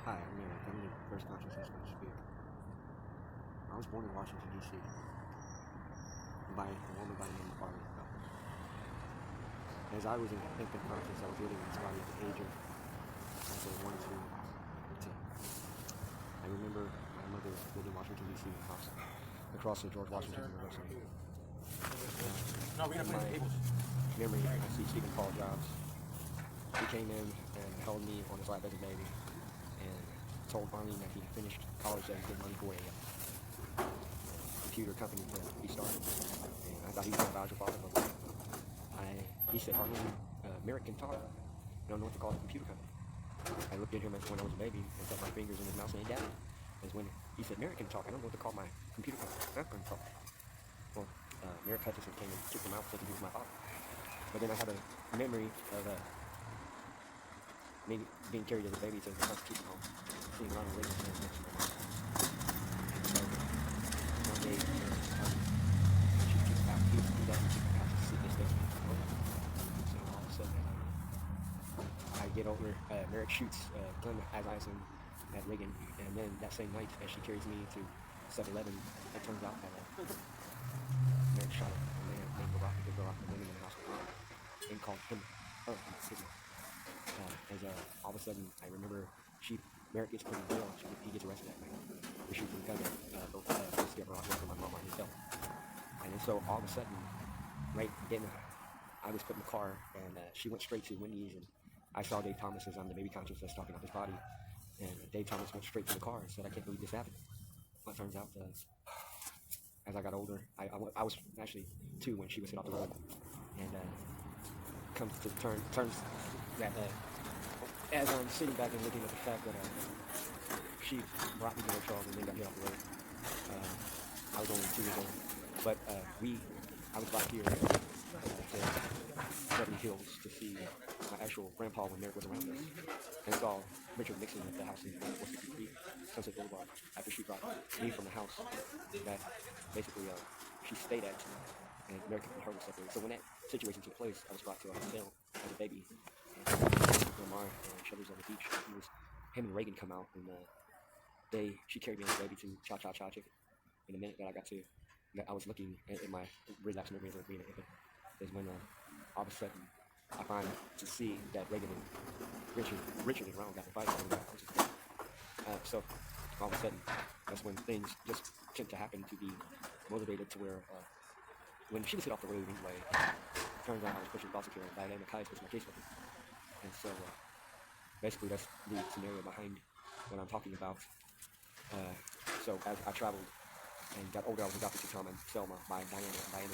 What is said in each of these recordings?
Hi, I'm Eric. I'm the first consciousness going to speak. I was born in Washington, D.C. by a woman by the name of Barbara Bell. As I was in infant conscious, I was living in this body at the age of, I say, 1 to 10. I remember my mother lived in Washington, D.C. in a house across from George Washington University. No, we're gonna play the tables. Memory, I see Stephen Paul Jobs. He came in and held me on his lap as a baby and told Arlene that he had finished college and good money for a computer company that he started. And I thought he was my biological father, but he said, Arlene, Merrick can talk. I don't know what to call a computer company. I looked at him when I was a baby and put my fingers in his mouth saying, Daddy. That's when he said, Merrick can talk. I don't know what to call my computer company. I'm going to talk. Well, Merrick Hutchinson came and kicked him out because he was my father. But then I had a memory of me being carried as a baby to the Constitution home, seeing Ronald Reagan stand next to my mom. And so one day, she kicked out. He doesn't kick me out to sit this day. So all of a sudden, I get over. Merrick shoots gun as I assume at Reagan, and then that same night, as she carries me to 7-Eleven, it turns out that Merrick shot a man named Barack living in the house with mom, and called him his mom. All of a sudden, I remember Merrick gets put in jail. He gets arrested that night. We shoot from gun both Barack and my mom on his belt. And then so all of a sudden, right then, I was put in the car, and she went straight to Wendy's, and I saw Dave Thomas as I'm the baby consciousness talking about his body, and Dave Thomas went straight to the car and said, I can't believe this happened. Well, it turns out, as I got older, I was actually 2 when she was hit off the road, and turns that as I'm sitting back and looking at the fact that she brought me to Lake Charles and then got hit off the road. I was only 2 years old, but I was back here to Beverly Hills to see my actual grandpa when Merrick was around us, and saw Richard Nixon at the house in 463 Sunset Boulevard after she brought me from the house that basically she stayed at, and Merrick and her were separated. So when that situation took place, I was brought to a hotel as a baby. Lamar and Shelby's on the beach. Him and Reagan come out, and she carried me as a baby to Cha Cha Cha Chicken. In the minute that I was looking at my relapse memory of being an infant, is when all of a sudden I find to see that Reagan and Richard and Ronald got invited to the house. So all of a sudden, that's when things just tend to happen to be motivated to where when she was hit off the road anyway, it turns out I was pushing foster care, and Diana Caius was my caseworker. And so basically that's the scenario behind what I'm talking about. So as I traveled and got older, I was adopted to Tom and Selma by Diana and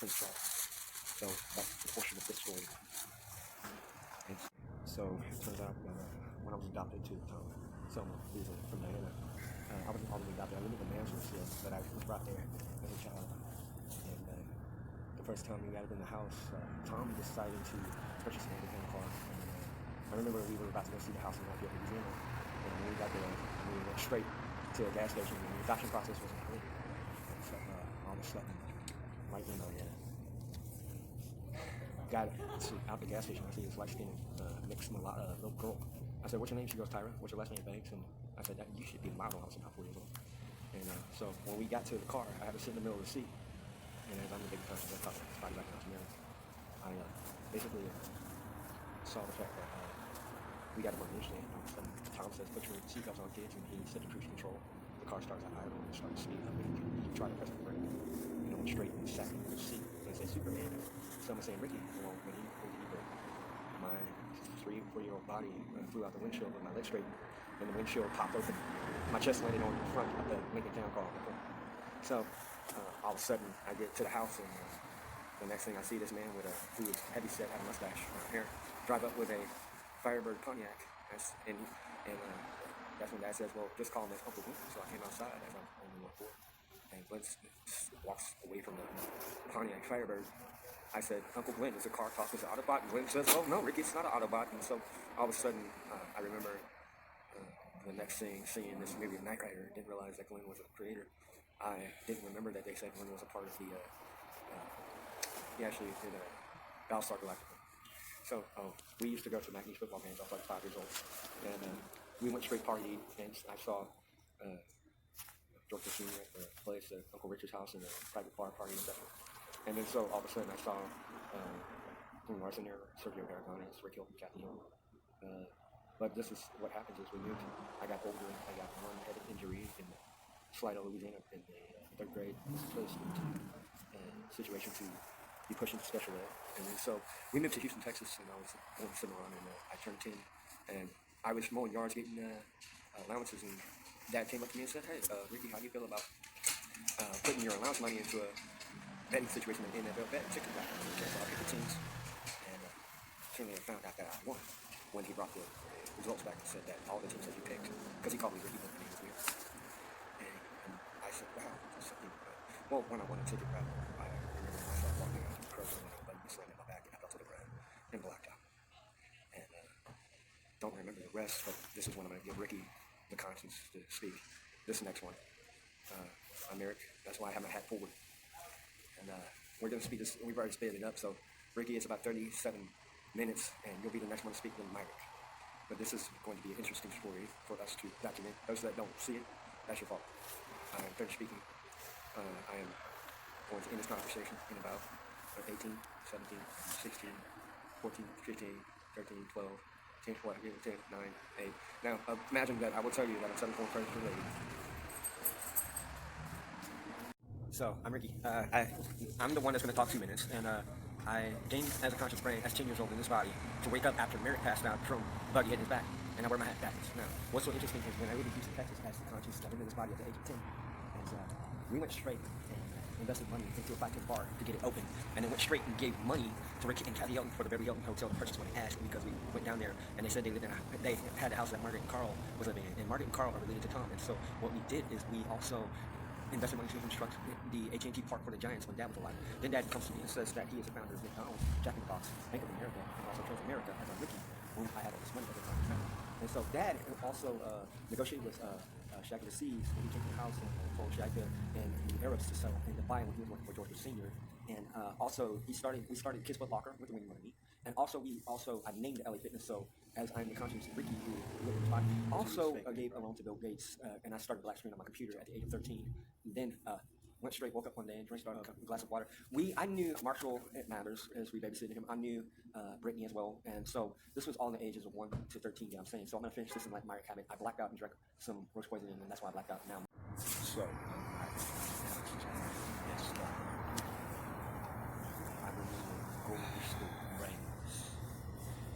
Prince Charles. So that's the portion of this story. And so it turns out that when I was adopted to Tom and Selma, who was from Diana, I wasn't all the way adopted. I lived in Mansfield still, but I was brought there as a child. And the first time we got up in the house, Tom decided to purchase an independent car. I remember we were about to go see the house in Lafayette, Louisiana, and when we got there, we went straight to a gas station, and the adoption process was complete. And so, all of a sudden, right when I got out the gas station, I see this light-skinned, mixed mulatto little girl. I said, what's your name? She goes, Tyra. What's your last name? Banks. And I said, you should be a model. I was about 4 years old. And so when we got to the car, I had to sit in the middle of the seat, and as I'm the big person that talks about his body like an I basically saw the fact that we got him on the interstate, and all of a sudden Tom says, put your seatbelts on, kids, and he set the cruise control. The car starts at idle and starts speeding up, and he tried to press the brake, and it went straight and sat in the seat. And it said Superman. Someone saying Ricky, well, when he pulled the e-brake, my 3-4-year-old body flew out the windshield with my leg straight, and the windshield popped open. My chest landed on the front of the Lincoln Town Car. So all of a sudden I get to the house, and the next thing I see this man who was heavy set, had a mustache, hair, drive up with a Firebird Pontiac, and that's when Dad says, well, just call him as Uncle Glenn. So I came outside as I'm only 1-4, and Glenn walks away from the Pontiac Firebird. I said, Uncle Glenn, is the car talking to Autobot? And Glenn says, oh, no, Ricky, it's not an Autobot. And so all of a sudden, I remember the next thing, seeing this movie of Knight Rider, didn't realize that Glenn was a creator. I didn't remember that they said Glenn was a part of the, he actually did a Battlestar Galactica. So we used to go to McNeese football games. I was like 5 years old, and we went straight partying, and I saw George Bush Sr. at the place at Uncle Richard's house in a private bar party and stuff. And then so all of a sudden I saw Bruno Mars in there, Sergio Aragonés, Rick Hill, Kathy Hill. But this is what happens is we moved. I got older. I got one head injury in Slidell, Louisiana, in the third grade. This is really situation to be pushed into special ed. And then so we moved to Houston, Texas, and I was going to Cimarron, and I turned 10, and I was mowing yards, getting allowances, and Dad came up to me and said, "Hey, Ricky, how do you feel about putting your allowance money into a betting situation in the NFL betting ticket bracket?" So I picked the teams, and certainly I found out that I won when he brought the results back and said that all the teams that he picked, because he called me Ricky, but the name was weird. And I said, "Wow, that's something." Well, when I won a ticket bracket, I remember myself walking out to the curb and a button slammed in my back, and I fell to the ground and blacked out. And don't remember the rest, but this is when I'm going to give Ricky the conscience to speak. This next one, I'm Eric. That's why I have my hat forward. And we're going to speak this. We've already sped it up, so Ricky, it's about 37 minutes, and you'll be the next one to speak with Myrick. But this is going to be an interesting story for us to document. Those that don't see it, that's your fault. I'm finished speaking. I am going to end this conversation in about 18, 17, 16, 14, 15, 13, 12, 10, 10, 9, 8. Now, imagine that I will tell you that I'm 7 4 credits related. So, I'm Ricky. I'm the one that's going to talk 2 minutes, and I gained as a conscious brain as 10 years old in this body to wake up after Merrick passed out from buggy hitting his back, and I wear my hat backwards. Now, what's so interesting is when I lived in Houston, Texas, as the conscious step into this body at the age of 10, and we went straight and invested money into a black bar to get it open, and then went straight and gave money to Rick and Kathy Hilton for the Beverly Hilton Hotel to purchase one in Ash, because we went down there and they said they had the house that Margaret and Carl was living in, and Margaret and Carl are related to Tom. And so what we did is we also invested money to construct the AT&T Park for the Giants when Dad was alive. Then Dad comes to me and says that he is the founder of McDonald's, Jack in the Box, Bank of America, and also Transamerica as a Ricky, when I had all this money at the time. And so Dad also negotiated with Shaq of the Seas, and he came to the house and told Shaq and the Arabs to sell and to buy when he was working for George Bush Sr. And also we started Kids Foot Locker with the winning money. And also I named LA Fitness, so as I'm the conscious Ricky who lived in the spot. Also gave a loan to Bill Gates, and I started black screen on my computer at the age of 13. And then went straight, woke up one day and drank a glass of water. I knew Marshall Mathers as we babysitted him. I knew Brittany as well, and so this was all in the ages of 1 to 13. I'm saying, so I'm gonna finish this in like Myrick habit. I blacked out and drank some roach poisoning, and that's why I blacked out now. So I remember going to school right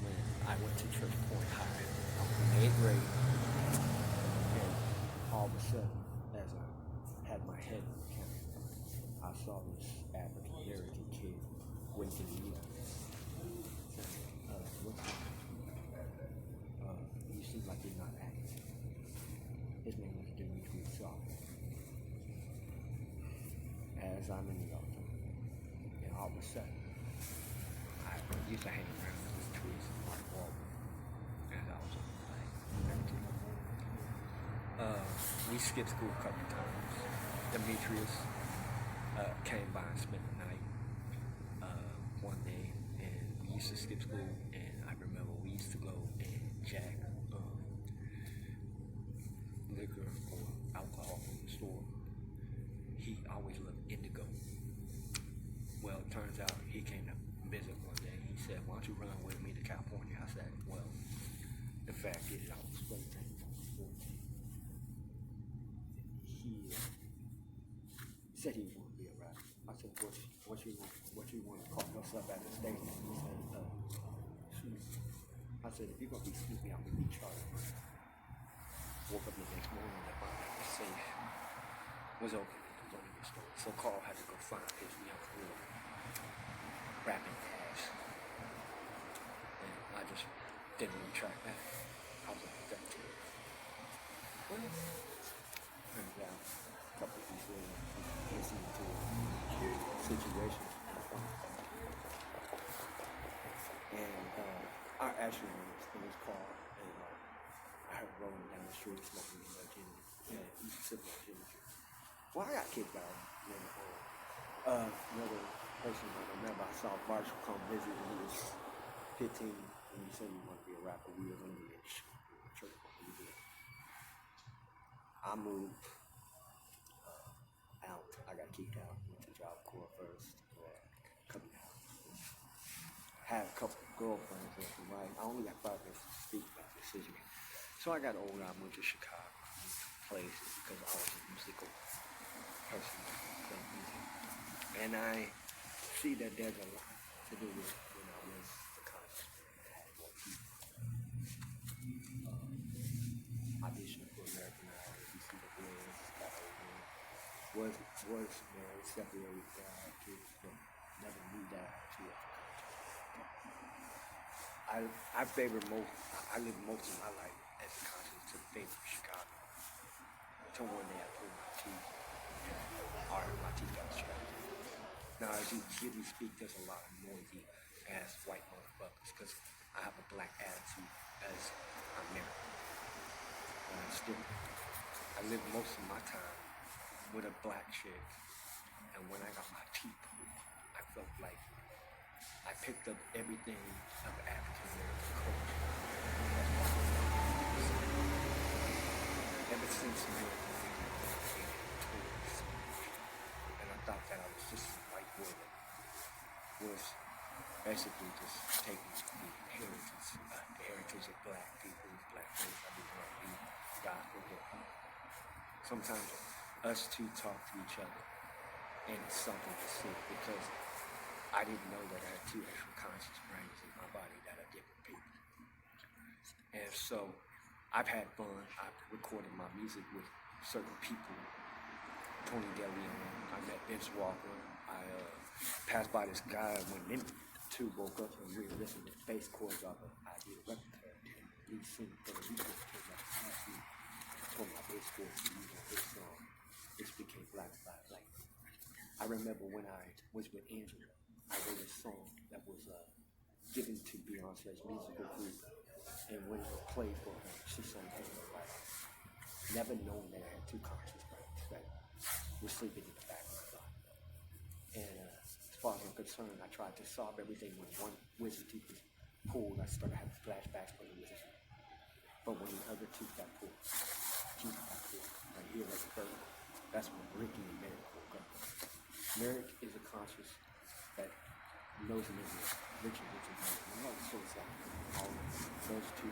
when I went to Church Point High. I was in 8th grade, and all of a sudden, as I had my head in the camera, I saw this African American kid waking me up. You seem like you're not acting. His name was Demetrius Shaw. As I'm in the altar, and all of a sudden, I used to hang around with Demetrius and Mark Wahlberg, and I was like 13. We skipped school a couple of times. Demetrius came by and spent the night one day, and we used to skip school, and I remember we used to go and jack liquor or alcohol from the store. He always loved indigo. Well, it turns out he came to visit one day. He said, "Why don't you run with me to California?" I said, "Well, the fact is I was waiting for 14. He said he wanted to be a rapper. I said, what you want to call yourself at the station?" He said, shoot. I said, "If you're going to be sneaking out with me, Charlie." Woke up the next morning and my back was safe. Was open. It was only restored. So Carl had to go find his young girl rapping cash. And I just didn't really track that. I was like 13. Well, turns out a couple of people listening to a situation. And I actually was in his car, and I heard rolling down the street smoking in Virginia. Yeah, he used to sip in Virginia. Well, I got kicked out. And another person I remember, I saw Marshall come visit when he was 15, and he said he wanted to be a rapper. We were going to be in church. We did I moved out. I got kicked out. Went to Job Corps first. Coming out. Had a couple girlfriends left and right. I only got 5 minutes to speak about this situation. So I got older. I moved to Chicago. Places because I was a musical person. Playing music. And I see that there's a lot to do with, with the conscious had more people. Auditioned for American Idol. You see the Williams, got over. Was married, separated, had kids, but never knew that too much. I favor most. I live most of my life as a conscious to favor Chicago. To one day I pulled my teeth, or my teeth got strapped. Now, as you hear me speak, there's a lot of noisy ass white motherfuckers because I have a black attitude as I'm married. I live most of my time with a black chick, and when I got my teeth pulled, I felt like I picked up everything of African American culture. Ever since American toys, and I thought that I was just a white boy that was basically just taking the heritage of black people, black folks. I didn't want to be gospel hip hop. Sometimes us two talk to each other, and it's something to see because I didn't know that I had 2 extra conscious brains in my body that are different people. And so I've had fun. I've recorded my music with certain people. Tony DeLeon. I met Vince Walker. I passed by this guy when them 2 woke up and we were listening to bass chords off of I Did a record and we sing for the weekend. I told my bass chords to use on this song. It became Black. I remember when I was with Angela, I wrote a song that was given to Beyonce's musical group, and when it was played for her, she sang Halo Life. Never known that I had 2 conscious brains that were sleeping in the back of my body. And as far as I'm concerned, I tried to solve everything when one wisdom tooth was pulled. I started having flashbacks for the wisdom. But when the other tooth got pulled, right here at the third, that's when Ricky and Merrick woke up. Merrick is a conscious that knows an Israel. Richard is a man. I'm not so sad. All those 2